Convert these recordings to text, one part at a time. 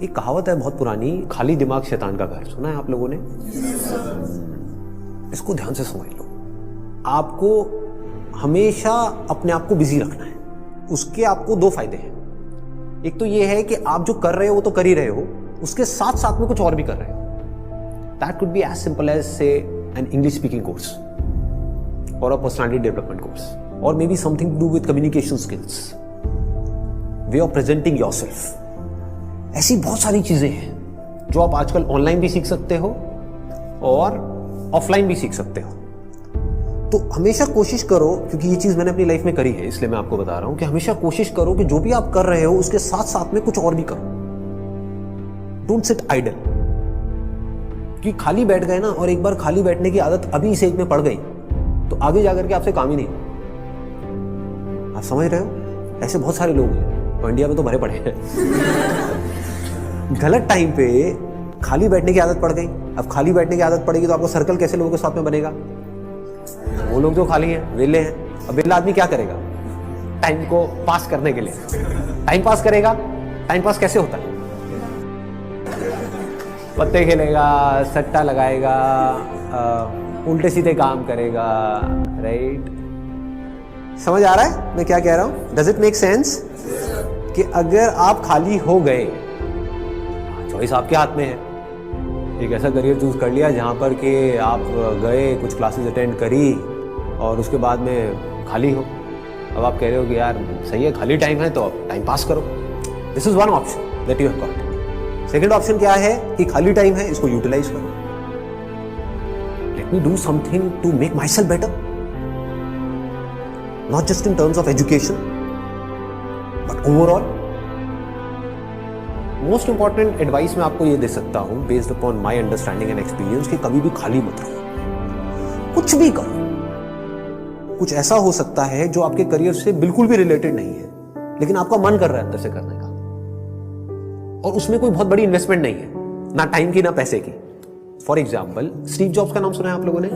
एक कहावत है बहुत पुरानी, खाली दिमाग शैतान का घर। सुना है आप लोगों ने? इसको ध्यान से समझ लो। आपको हमेशा अपने आप को बिजी रखना है। उसके आपको दो फायदे हैं। एक तो ये है कि आप जो कर रहे हो वो तो कर ही रहे हो, उसके साथ साथ में कुछ और भी कर रहे हो। That could be as simple as say an English speaking course और अ पर्सनालिटी डेवलपमेंट कोर्स, और maybe something to do with communication skills, way of presenting yourself. ऐसी बहुत सारी चीजें हैं जो आप आजकल ऑनलाइन भी सीख सकते हो और ऑफलाइन भी सीख सकते हो। तो हमेशा कोशिश करो, क्योंकि ये चीज मैंने अपनी लाइफ में करी है इसलिए मैं आपको बता रहा हूं कि हमेशा कोशिश करो कि जो भी आप कर रहे हो उसके साथ साथ में कुछ और भी करो। Don't sit idle. कि खाली बैठ गए ना, और एक बार खाली बैठने की आदत अभी इस एज में पड़ गई तो आगे जाकर के आपसे काम ही नहीं। आप समझ रहे हो? ऐसे बहुत सारे लोग हैं और इंडिया में तो भरे पड़े हैं। गलत टाइम पे खाली बैठने की आदत पड़ गई। अब खाली बैठने की आदत पड़ेगी तो आपको सर्कल कैसे लोगों के साथ में बनेगा? वो लोग जो खाली हैं, वेले हैं। अब वेला आदमी क्या करेगा टाइम को पास करने के लिए? टाइम पास करेगा। टाइम पास कैसे होता है? पत्ते खेलेगा, सट्टा लगाएगा, उल्टे सीधे काम करेगा। राइट? समझ आ रहा है मैं क्या कह रहा हूं? Does it make sense? कि अगर आप खाली हो गए, चॉइस आपके हाथ में है। एक ऐसा करियर चूज कर लिया जहां पर कि आप गए, कुछ क्लासेस अटेंड करी और उसके बाद में खाली हो। अब आप कह रहे हो कि यार सही है, खाली टाइम है तो अब टाइम पास करो। This is one option that you have got. Second option क्या है कि खाली टाइम है, इसको यूटिलाइज करो। Let me do something to make myself better, not just in terms of education but overall. Most important advice मैं आपको ये दे सकता हूं based upon my understanding and experience कि कभी भी खाली मत रहो, कुछ भी करो। कुछ ऐसा हो सकता है जो आपके करियर से बिल्कुल भी रिलेटेड नहीं है लेकिन आपका मन कर रहा है अंदर से करने का, और उसमें कोई बहुत बड़ी इन्वेस्टमेंट नहीं है, ना टाइम की ना पैसे की। फॉर एग्जाम्पल, स्टीव जॉब्स का नाम सुना है आप लोगों ने?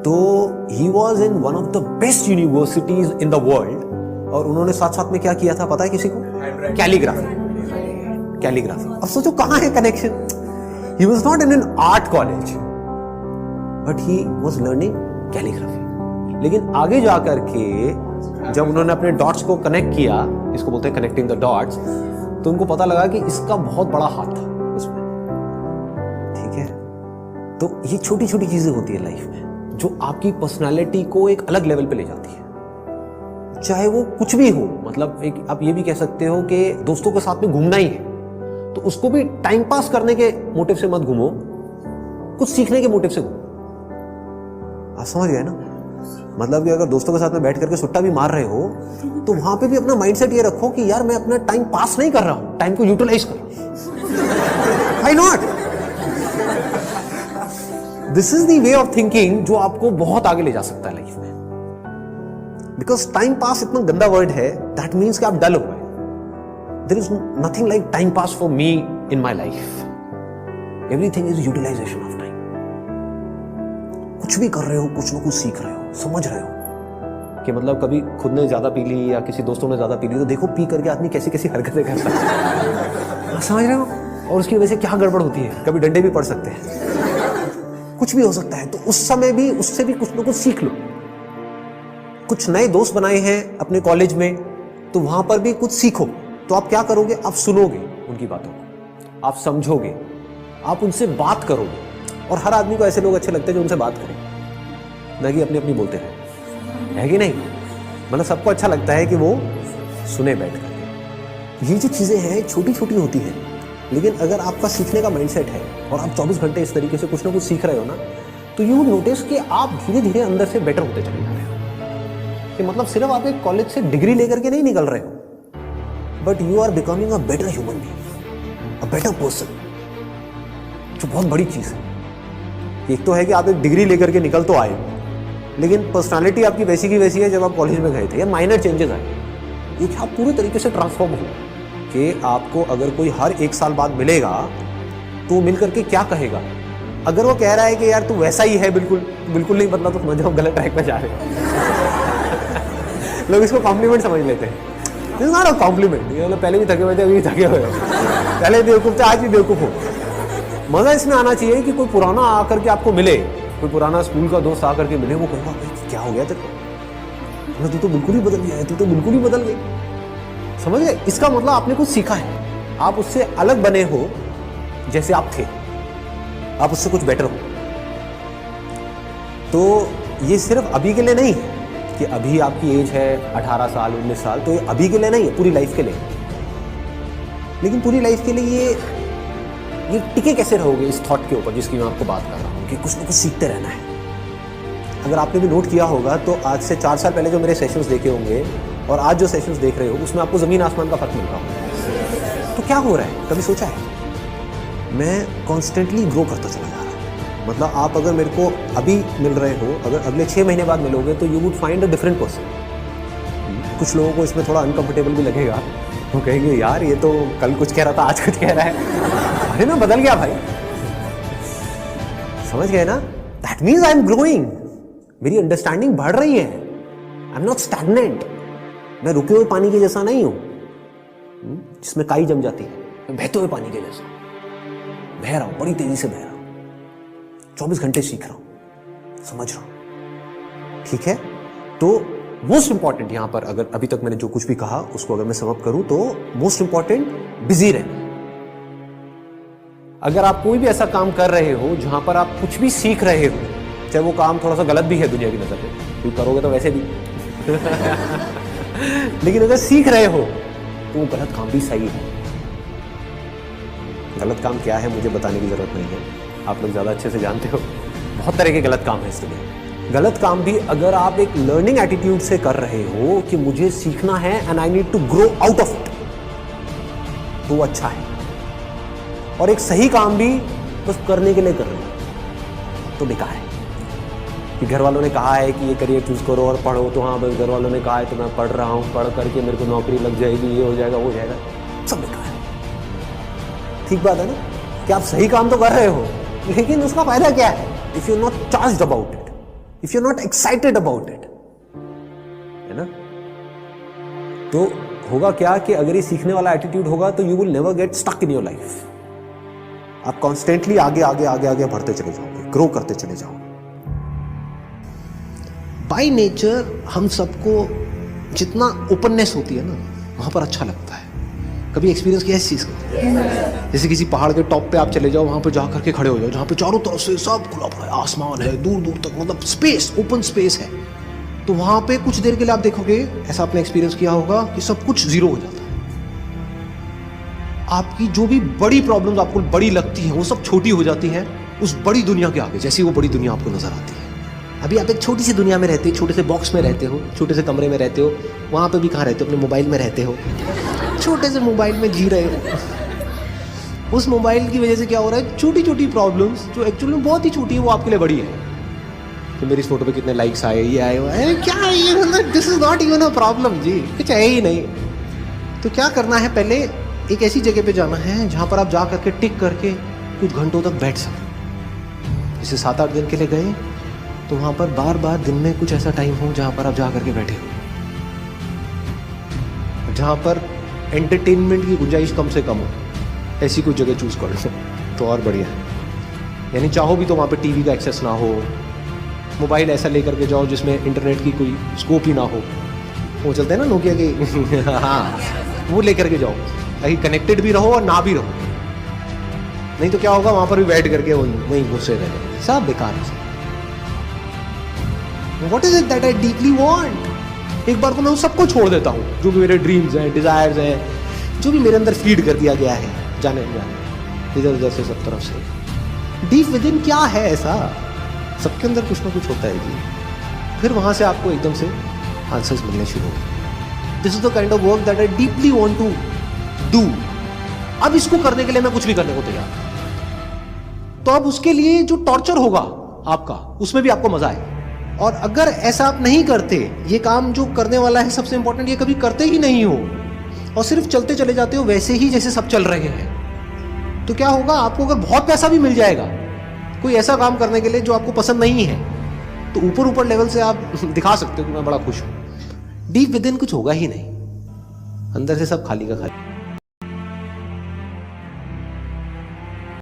तो he was in one of the best universities in the world, और उन्होंने साथ साथ में क्या किया था पता है किसी को? कैलीग्राफी। कैलीग्राफी। अब सोचो कहां है connection. He was not in an art college but he was learning calligraphy. लेकिन आगे जाकर के जब उन्होंने अपने डॉट्स को कनेक्ट किया, इसको बोलते हैं कनेक्टिंग द डॉट्स, तो उनको पता लगा कि इसका बहुत बड़ा हाथ था उसमें। ठीक है? तो ये छोटी छोटी चीजें होती है लाइफ में जो आपकी पर्सनालिटी को एक अलग लेवल पे ले जाती है। चाहे वो कुछ भी हो, मतलब एक आप ये भी कह सकते हो कि दोस्तों के साथ में घूमना ही है तो उसको भी टाइम पास करने के मोटिव से मत घूमो, कुछ सीखने के मोटिव से घूमो। आप समझ गए ना? मतलब कि अगर दोस्तों के साथ में बैठ करके सुट्टा भी मार रहे हो तो वहां पे भी अपना माइंडसेट ये रखो कि यार मैं अपना टाइम पास नहीं कर रहा हूं, टाइम को यूटिलाइज कर रहा हूं। Why not? This is the way of thinking जो आपको बहुत आगे ले जा सकता है लाइफ में। बिकॉज टाइम पास इतना गंदा वर्ड है, दैट मीन्स कि आप डल हो गए। There is nothing like time pass for me in my life. Everything is utilisation of time. कुछ भी कर रहे हो, कुछ ना कुछ सीख रहे हो, समझ रहे हो कि मतलब कभी खुद ने ज्यादा पी ली या किसी दोस्तों ने ज्यादा पी ली तो देखो पी करके आदमी कैसी कैसी हरकतें करता है। समझ रहे हो? और उसकी वजह से क्या गड़बड़ होती है, कभी डंडे भी पड़ सकते हैं, कुछ भी हो सकता है। तो उस समय भी उससे भी कुछ ना कुछ सीख लो। कुछ नए दोस्त बनाए हैं अपने कॉलेज में तो वहां पर भी कुछ सीखो। तो आप क्या करोगे? आप सुनोगे उनकी बातों को, आप समझोगे, आप उनसे बात करोगे। और हर आदमी को ऐसे लोग अच्छे लगते हैं जो उनसे बात करें, ना कि अपनी अपनी बोलते रहे, है कि नहीं? मतलब सबको अच्छा लगता है कि वो सुने बैठ कर। ये जो चीजें हैं छोटी छोटी होती हैं, लेकिन अगर आपका सीखने का माइंडसेट है और आप 24 घंटे इस तरीके से कुछ ना कुछ सीख रहे हो ना, तो यू नोटिस कि आप धीरे धीरे अंदर से बेटर होते चले जा रहे हो। कि मतलब सिर्फ आप एक कॉलेज से डिग्री लेकर के नहीं निकल रहे हो, but you are becoming a better human being, a better person, जो बहुत बड़ी चीज है। एक तो है कि आप एक डिग्री लेकर के निकल तो आए, लेकिन पर्सनालिटी आपकी वैसी की वैसी है जब आप कॉलेज में गए थे, या माइनर चेंजेस आए। ये आप पूरे तरीके से ट्रांसफॉर्म हो कि आपको अगर कोई हर 1 साल बाद मिलेगा तो मिल करके क्या कहेगा? अगर वो कह रहा है कि यार तू वैसा ही है, बिल्कुल बिल्कुल नहीं बदला, तो समझो गलत ट्रैक पे जा रहे हैं। लोग इसको कॉम्प्लीमेंट समझ लेते हैं। This is not a compliment. ये मतलब पहले भी थके हुए थे, अभी भी थके हुए हो, पहले बेवकूफ थे, आज भी बेवकूफ हो। मजा इसमें आना चाहिए कि कोई पुराना आकर के आपको मिले, कोई पुराना स्कूल का दोस्त आकर के मिले, वो कहूँगा क्या हो गया तेरे को, तू तो बिल्कुल ही बदल गया है, तू तो बिल्कुल ही बदल गई। समझ गए? इसका मतलब आपने कुछ सीखा है, आप उससे अलग बने हो जैसे आप थे, आप उससे कुछ बेटर हो। तो ये सिर्फ अभी के लिए नहीं है कि अभी आपकी एज है 18 साल 19 साल, तो ये अभी के लिए नहीं है, पूरी लाइफ के लिए। लेकिन पूरी लाइफ के लिए ये टिके कैसे रहोगे इस थॉट के ऊपर जिसकी मैं आपको बात कर रहा हूँ कि कुछ ना कुछ सीखते रहना है। अगर आपने भी नोट किया होगा तो आज से 4 साल पहले जो मेरे सेशंस देखे होंगे और आज जो सेशंस देख रहे हो उसमें आपको ज़मीन आसमान का फर्क मिल रहा होगा। तो क्या हो रहा है, कभी सोचा है? मैं कॉन्स्टेंटली ग्रो करता चला जा रहा हूँ। मतलब आप अगर मेरे को अभी मिल रहे हो, अगर अगले 6 महीने बाद मिलोगे तो you would find a different person. कुछ लोगों को इसमें थोड़ा अनकंफर्टेबल भी लगेगा, वो कहेंगे यार ये तो कल कुछ कह रहा था आज कुछ कह रहा है, अरे मैं बदल गया भाई। समझ गए ना? That means I am growing, मेरी अंडरस्टैंडिंग बढ़ रही है। आई एम नॉट स्टैग्नेंट, मैं रुके हुए पानी के जैसा नहीं हूं जिसमें काई जम जाती है। मैं बहते हुए पानी के जैसा बह रहा हूं, बड़ी तेजी से बह रहा हूं, 24 घंटे सीख रहा हूं, समझ रहा हूं। ठीक है? तो मोस्ट इंपॉर्टेंट यहां पर, अगर अभी तक मैंने जो कुछ भी कहा उसको अगर मैं समअप करूं तो मोस्ट इंपॉर्टेंट बिजी रहना। अगर आप कोई भी ऐसा काम कर रहे हो जहां पर आप कुछ भी सीख रहे हो, चाहे वो काम थोड़ा सा गलत भी है दुनिया की नजर में, क्योंकि करोगे तो वैसे भी लेकिन अगर सीख रहे हो तो वो गलत काम भी सही है। गलत काम क्या है मुझे बताने की जरूरत नहीं है, आप लोग ज्यादा अच्छे से जानते हो। बहुत तरह के गलत काम है इस दुनिया। गलत काम भी अगर आप एक लर्निंग एटीट्यूड से कर रहे हो कि मुझे सीखना है and I need to grow out of it, तो वो अच्छा है। और एक सही काम भी बस करने के लिए कर रहे हो तो बेकार है। कि घर वालों ने कहा है कि ये करियर चूज करो और पढ़ो, तो हाँ बस घर वालों ने कहा है तो मैं पढ़ रहा हूँ, पढ़ करके मेरे को नौकरी लग जाएगी, ये हो जाएगा वो हो जाएगा, सब बेकार है। ठीक बात है ना कि आप सही काम तो कर रहे हो लेकिन उसका फायदा क्या है if you not charged about it, if you not excited about it, है ना? तो होगा क्या कि अगर ये सीखने वाला एटीट्यूड होगा तो you will never get stuck in your life. आप कॉन्स्टेंटली आगे आगे आगे आगे बढ़ते चले जाओगे, ग्रो करते चले जाओगे। बाय नेचर हम सबको जितना ओपननेस होती है ना वहां पर अच्छा लगता है। कभी एक्सपीरियंस किया इस चीज का? जैसे किसी पहाड़ के टॉप पे आप चले जाओ, वहां पे जा करके खड़े हो जाओ जहां पे चारों तरफ से सब खुला पड़ा है, आसमान है दूर दूर तक, मतलब स्पेस, ओपन स्पेस है। तो वहां पे कुछ देर के लिए आप देखोगे, ऐसा आपने एक्सपीरियंस किया होगा कि सब कुछ जीरो हो जाता है। आपकी जो भी बड़ी प्रॉब्लम्स आपको बड़ी लगती है वो सब छोटी हो जाती है उस बड़ी दुनिया के आगे, जैसी वो बड़ी दुनिया आपको नजर आती है। अभी आप एक छोटी सी दुनिया में रहते हो, छोटे से बॉक्स में रहते हो, छोटे से कमरे में रहते हो, वहां पे भी कहाँ रहते हो? अपने मोबाइल में रहते हो, छोटे से मोबाइल में जी रहे हो। उस मोबाइल की वजह से क्या हो रहा है, छोटी छोटी प्रॉब्लम्स जो एक्चुअली में बहुत ही छोटी है वो आपके लिए बड़ी है। तो मेरी इस फोटो पे कितने लाइक्स आए, ये आए, वो क्या है ये, this is not even a problem जी, कुछ है ही नहीं। तो क्या करना है, पहले एक ऐसी जगह पे जाना है जहां पर आप जा करके टिक करके कुछ घंटों तक बैठ सकें। जैसे 7-8 दिन के लिए गए तो वहां पर बार बार दिन में कुछ ऐसा टाइम हो जहां पर आप जा करके बैठे हो, जहां पर एंटरटेनमेंट की गुंजाइश कम से कम हो। ऐसी कोई जगह चूज कर लो तो और बढ़िया है। यानी चाहो भी तो वहां पे टीवी का एक्सेस ना हो, मोबाइल ऐसा लेकर के जाओ जिसमें इंटरनेट की कोई स्कोप ही ना हो, वो चलते हैं ना नोकिया के हाँ, वो लेकर के जाओ ताकि कनेक्टेड भी रहो और ना भी रहो। नहीं तो क्या होगा, वहां पर भी बैठ करके वहीं घुसे रहे, सब बेकार है। What is it that I deeply want? एक बार को मैं उन सबको छोड़ देता हूँ जो भी मेरे ड्रीम्स हैं, डिजायर्स हैं, जो भी मेरे अंदर फीड कर दिया गया है जाने इधर उधर से सब तरफ से। डीप विद इन क्या है ऐसा, सबके अंदर कुछ ना कुछ होता है जी। फिर वहां से आपको एकदम से आंसर्स मिलने शुरू होंगे। This is the kind of work that I deeply want to do. अब इसको करने के लिए मैं कुछ भी करने को तैयार। तो अब उसके लिए जो टॉर्चर होगा आपका, उसमें भी आपको मजा आए। और अगर ऐसा आप नहीं करते, ये काम जो करने वाला है सबसे इंपॉर्टेंट, ये कभी करते ही नहीं हो और सिर्फ चलते चले जाते हो वैसे ही जैसे सब चल रहे हैं, तो क्या होगा, आपको अगर बहुत पैसा भी मिल जाएगा कोई ऐसा काम करने के लिए जो आपको पसंद नहीं है, तो ऊपर ऊपर लेवल से आप दिखा सकते हो कि मैं बड़ा खुश हूं। डीप विद इन कुछ होगा ही नहीं। अंदर से सब खाली का खाली।